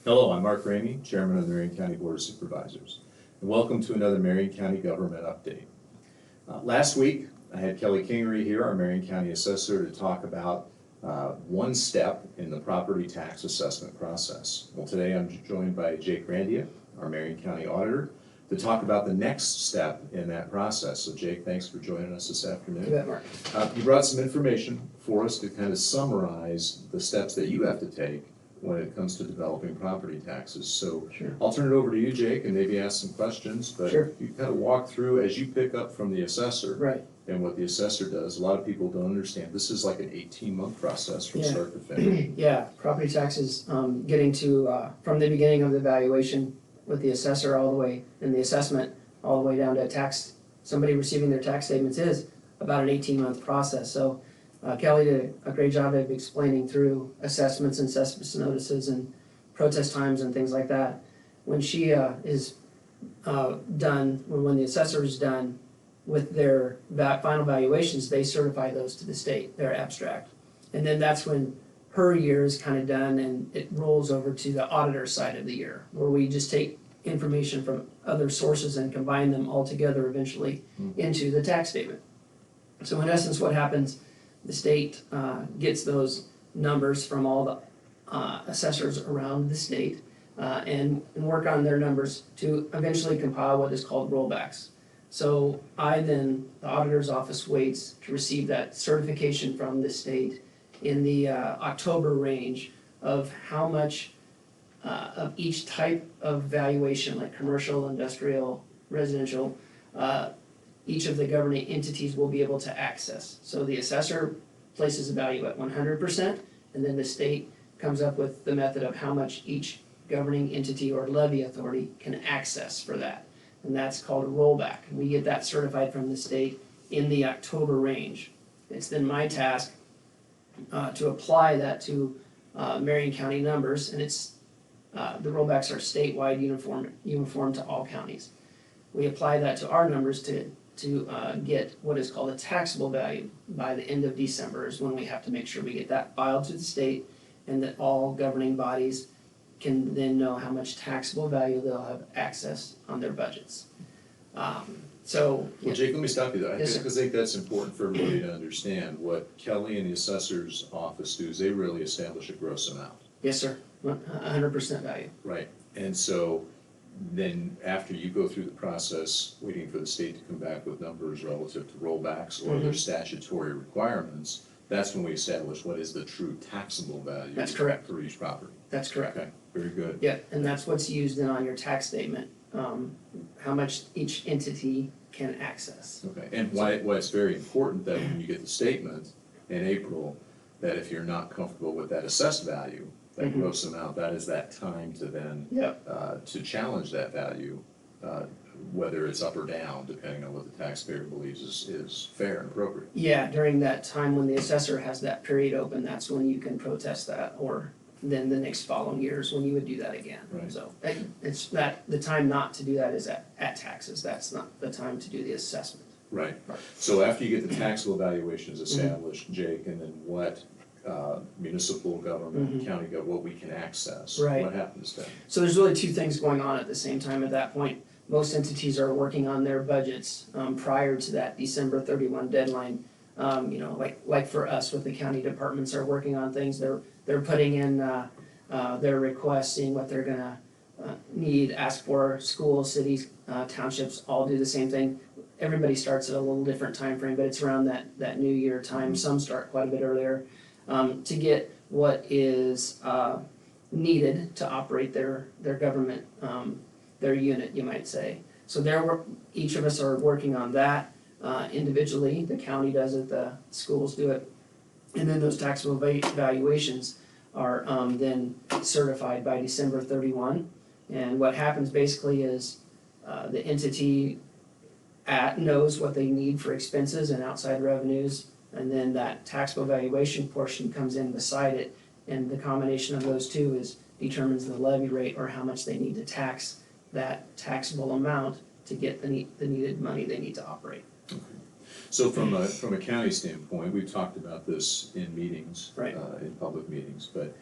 Hello, I'm Mark Ramey, Chairman of the Marion County Board of Supervisors, and welcome to another Marion County Government Update. Last week, I had Kelly Kingery here, our Marion County Assessor, to talk about one step in the property tax assessment process. Well, today I'm joined by Jake Grandia, our Marion County Auditor, to talk about the next step in that process. So Jake, thanks for joining us this afternoon. You bet, Mark. You brought some information for us to kind of summarize the steps that you have to take when it comes to developing property taxes. So Sure. I'll turn it over to you, Jake, and maybe ask some questions, but Sure. you kind of walk through as you pick up from the assessor. Right. And what the assessor does. A lot of people don't understand. This is like an 18-month process from Yeah. start to finish. Yeah, property taxes, getting to, from the beginning of the valuation with the assessor all the way, and the assessment all the way down to tax, somebody receiving their tax statements is about an 18-month process. So Kelly did a great job of explaining through assessments and assessment notices and protest times and things like that. When she is done, or when the assessor is done with their final valuations, they certify those to the state, their abstract. And then that's when her year is kind of done and it rolls over to the auditor side of the year, where we just take information from other sources and combine them all together eventually into the tax statement. So in essence, what happens, the state gets those numbers from all the assessors around the state and work on their numbers to eventually compile what is called rollbacks. So the auditor's office waits to receive that certification from the state in the October range of how much of each type of valuation, like commercial, industrial, residential, each of the governing entities will be able to access. So the assessor places a value at 100%, and then the state comes up with the method of how much each governing entity or levy authority can access for that. And that's called a rollback. And we get that certified from the state in the October range. It's then my task to apply that to Marion County numbers, and the rollbacks are statewide, uniform to all counties. We apply that to our numbers to get what is called a taxable value by the end of December is when we have to make sure we get that filed to the state and that all governing bodies can then know how much taxable value they'll have access on their budgets. Well, Jake, let me stop you there. Yes, Because I think that's important for everybody to understand. What Kelly and the assessor's office do is they really establish a gross amount. Yes, sir. 100% value. Right. And so then after you go through the process, waiting for the state to come back with numbers relative to rollbacks or their statutory requirements, that's when we establish what is the true taxable value. That's correct. For each property. That's correct. Okay, very good. Yeah, and that's what's used then on your tax statement, how much each entity can access. Okay, and why it's very important that when you get the statement in April, that if you're not comfortable with that assessed value, that gross amount, that is that time to then to challenge that value, whether it's up or down, depending on what the taxpayer believes is fair and appropriate. Yeah, during that time when the assessor has that period open, that's when you can protest that, or then the next following years when you would do that again. Right. So it's that the time not to do that is at taxes. That's not the time to do the assessment. Right. So after you get the taxable valuations established, Jake, and then what municipal government, county government, what we can access, Right. what happens then? So there's really two things going on at the same time at that point. Most entities are working on their budgets prior to that December 31 deadline. Like for us with the county departments are working on things. They're putting in their requests, seeing what they're gonna need, ask for. Schools, cities, townships all do the same thing. Everybody starts at a little different time frame, but it's around that new year time. Some start quite a bit earlier to get what is needed to operate their government, their unit, you might say. So each of us are working on that individually. The county does it, the schools do it, and then those taxable valuations are then certified by December 31. And what happens basically is the entity knows what they need for expenses and outside revenues, and then that taxable valuation portion comes in beside it, and the combination of those two determines the levy rate or how much they need to tax that taxable amount to get the needed money they need to operate. Okay. So from a county standpoint, we've talked about this in meetings, Right. In public meetings, but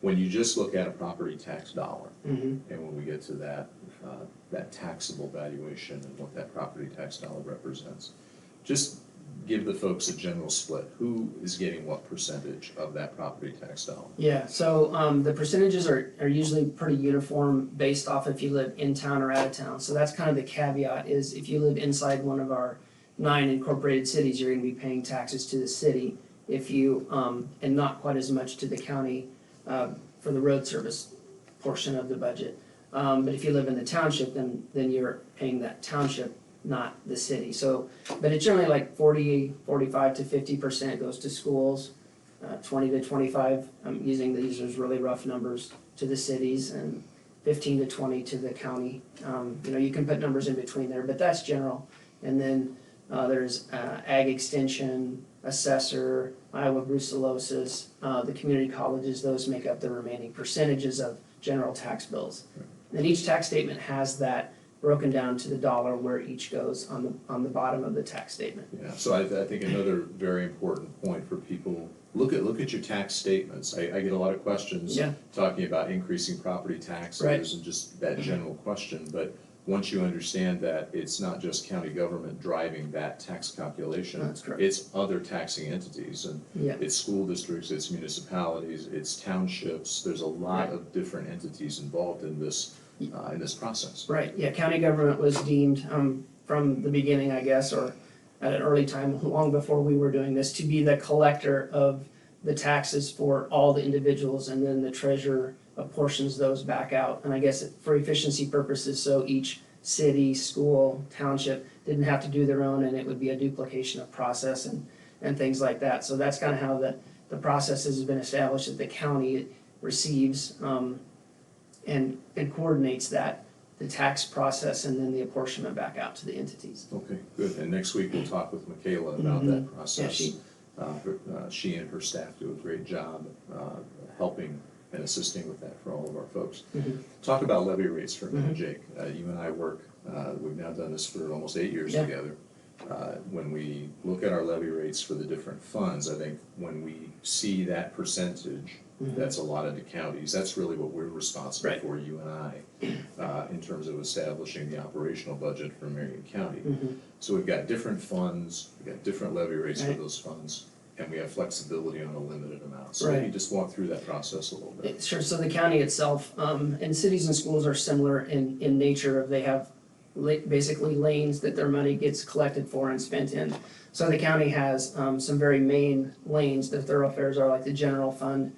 when you just look at a property tax dollar, Mm-hmm. and when we get to that, that taxable valuation and what that property tax dollar represents, just give the folks a general split. Who is getting what percentage of that property tax dollar? Yeah, so the percentages are usually pretty uniform based off if you live in town or out of town. So that's kind of the caveat is if you live inside one of our 9 incorporated cities, you're gonna be paying taxes to the city. If you, and not quite as much to the county for the road service portion of the budget. But if you live in the township, then you're paying that township, not the city. So, but it's generally like 45 to 50% goes to schools, 20 to 25, I'm using these as really rough numbers, to the cities, and 15 to 20 to the county. You know, you can put numbers in between there, but that's general. And then there's ag extension, assessor, Iowa brucellosis, the community colleges, those make up the remaining percentages of general tax bills. And each tax statement has that broken down to the dollar where each goes on the bottom of the tax statement. Yeah, so I think another very important point for people, look at your tax statements. I get a lot of questions Yeah. talking about increasing property taxes Right. and just that general question, but once you understand that it's not just county government driving that tax calculation, That's correct. it's other taxing entities, and Yeah. it's school districts, it's municipalities, it's townships, there's a lot Right. of different entities involved in this process. Right, yeah, county government was deemed, from the beginning, I guess, or at an early time, long before we were doing this, to be the collector of the taxes for all the individuals, and then the treasurer apportions those back out. And I guess for efficiency purposes, so each city, school, township didn't have to do their own, and it would be a duplication of process and things like that. So that's kind of how the process has been established, that the county receives, and coordinates that, the tax process, and then the apportionment back out to the entities. Okay, good, and next week we'll talk with Michaela about that process. Yeah, She and her staff do a great job helping and assisting with that for all of our folks. Mhm. Talk about levy rates for a minute, Jake. You and I work, we've now done this for almost 8 years Yeah. together. When we look at our levy rates for the different funds, I think when we see that percentage, that's a lot of the counties, that's really what we're responsible Right. for, you and I, in terms of establishing the operational budget for Marion County. So we've got different funds, we've got different levy rates for Right. those funds, and we have flexibility on a limited amount. So Right. maybe just walk through that process a little bit. Sure, so the county itself, and cities and schools are similar in nature of they have basically lanes that their money gets collected for and spent in. So the county has some very main lanes. The thoroughfares are like the general fund,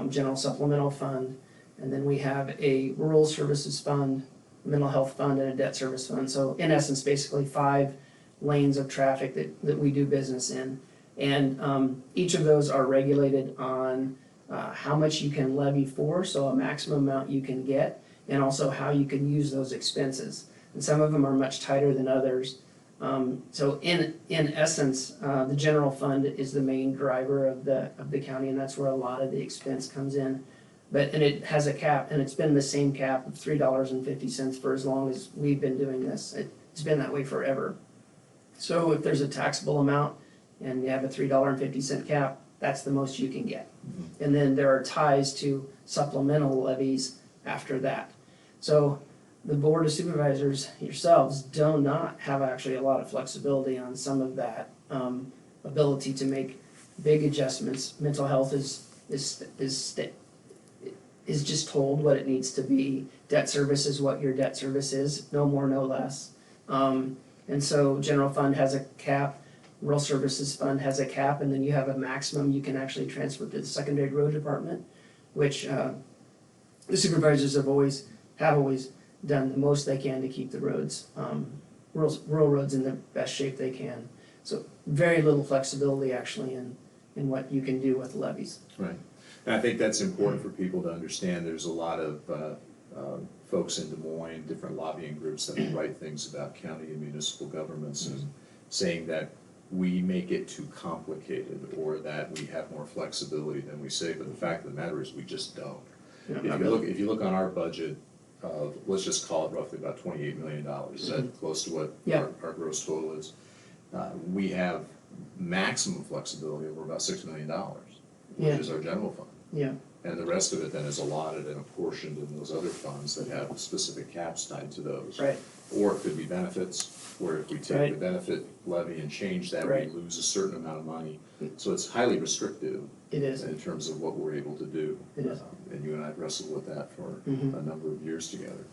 general supplemental fund, and then we have a rural services fund, mental health fund, and a debt service fund. So in essence, basically 5 lanes of traffic that we do business in. And each of those are regulated on how much you can levy for, so a maximum amount you can get, and also how you can use those expenses. And some of them are much tighter than others. So in essence, the general fund is the main driver of the county, and that's where a lot of the expense comes in. And it has a cap, and it's been the same cap of $3.50 for as long as we've been doing this. It's been that way forever. So if there's a taxable amount and you have a $3.50 cap, that's the most you can get. And then there are ties to supplemental levies after that. So the Board of Supervisors yourselves do not have actually a lot of flexibility on some of that ability to make big adjustments. Mental health is just told what it needs to be. Debt service is what your debt service is, no more, no less. And so general fund has a cap, rural services fund has a cap, and then you have a maximum you can actually transfer to the secondary road department, which the supervisors have always done the most they can to keep the roads, rural roads in the best shape they can. So very little flexibility actually in what you can do with levies. Right. And I think that's important for people to understand. There's a lot of folks in Des Moines, different lobbying groups that write things about county and municipal governments and saying that we make it too complicated or that we have more flexibility than we say, but the fact of the matter is we just don't. If you look on our budget of, let's just call it roughly about $28 million, is that close to what our gross total is? We have maximum flexibility over about $6 million, which is our general fund. Yeah. And the rest of it then is allotted and apportioned in those other funds that have specific caps tied to those. Right. Or it could be benefits, where if we take the Right. benefit levy and change that, we Right. lose a certain amount of money. So it's highly restrictive It is. in terms of what we're able to do. It is. And you and I have wrestled with that for Mhm. a number of years together.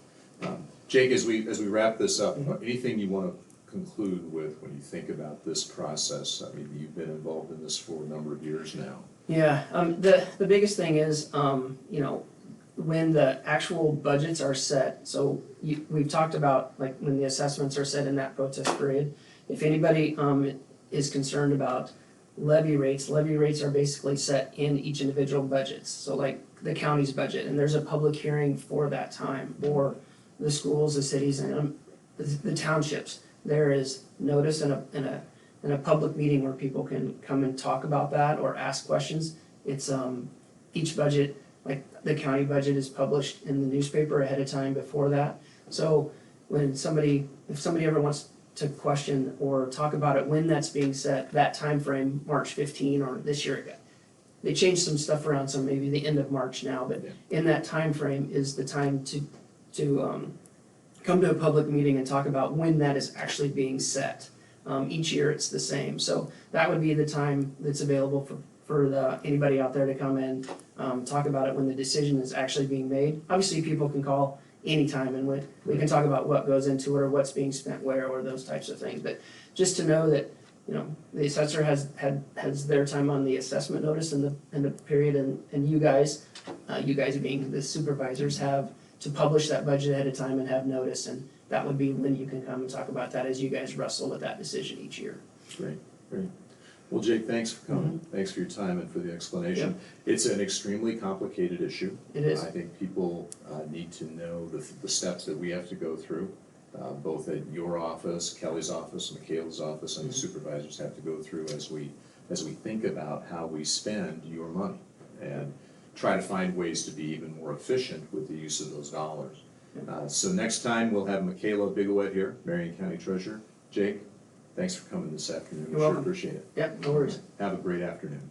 Jake, as we wrap this up, Mhm. anything you want to conclude with when you think about this process? I mean, you've been involved in this for a number of years now. Yeah, the biggest thing is, you know, when the actual budgets are set, so we've talked about, like, when the assessments are set in that protest period. If anybody, is concerned about levy rates are basically set in each individual budgets. So like the county's budget, and there's a public hearing for that time, or the schools, the cities, and the townships. There is notice and a public meeting where people can come and talk about that or ask questions. It's, each budget, like the county budget is published in the newspaper ahead of time before that. So if somebody ever wants to question or talk about it when that's being set, that time frame, March 15 or this year, they changed some stuff around, so maybe the end of March now, but in that time frame is the time to come to a public meeting and talk about when that is actually being set. Each year it's the same, so that would be the time that's available for anybody out there to come and talk about it when the decision is actually being made. Obviously, people can call anytime and we can talk about what goes into it or what's being spent where or those types of things, but just to know that, you know, the assessor has their time on the assessment notice in the period, and you guys being the supervisors have to publish that budget ahead of time and have notice, and that would be when you can come and talk about that as you guys wrestle with that decision each year. Great, great. Well, Jake, thanks for coming. Thanks for your time and for the explanation. It's an extremely complicated issue. It is. I think people need to know the steps that we have to go through, both at your office, Kelly's office, Michaela's office, and the supervisors have to go through as we think about how we spend your money and try to find ways to be even more efficient with the use of those dollars. So next time we'll have Michaela Bigowet here, Marion County Treasurer. Jake, thanks for coming this afternoon. You're Sure welcome. appreciate it. Yep, no worries. Have a great afternoon.